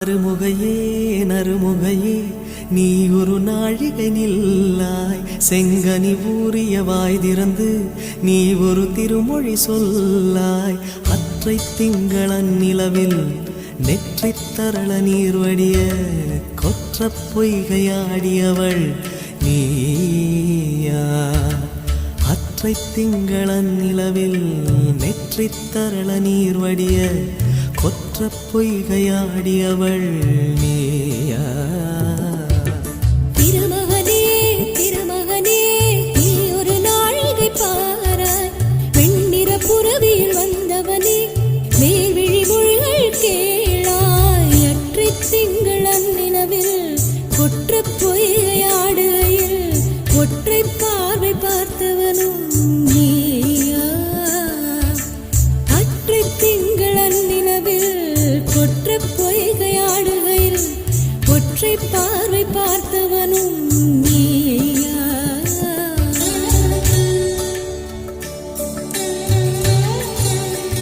நறுமுகையே நறுமுகையே நீ ஒரு நாழிகை நில்லாய், செங்கனி ஊறிய வாய் திறந்து நீ ஒரு திருமொழி சொல்லாய். அற்றை திங்களன் நிலவில் நெற்றித் தரள நீர் வடிய கொற்ற பொய்கையாடியவள் நீயா. அற்றை திங்களன் நிலவில் நெற்றித் தரள நீர் வடிய கொற்ற பொய்கையாடியவள் நீயா. திருமகனே திருமகனே நீ ஒரு நாழிகை பாராய், வெண்ணிற புறவியில் வந்தவனே மேல்விழி மொழிகள் கேளாய். அற்றை திங்களன் நிலவில் கொற்ற பொய்கையாடுகையில் ஒற்றை பார்வை பார்த்தவனும் நீயா. அற்றை திங்களன் நிலவில் கொற்ற பொய்கையாடுகையில் ஒற்றை பார்வை பார்த்தவனும்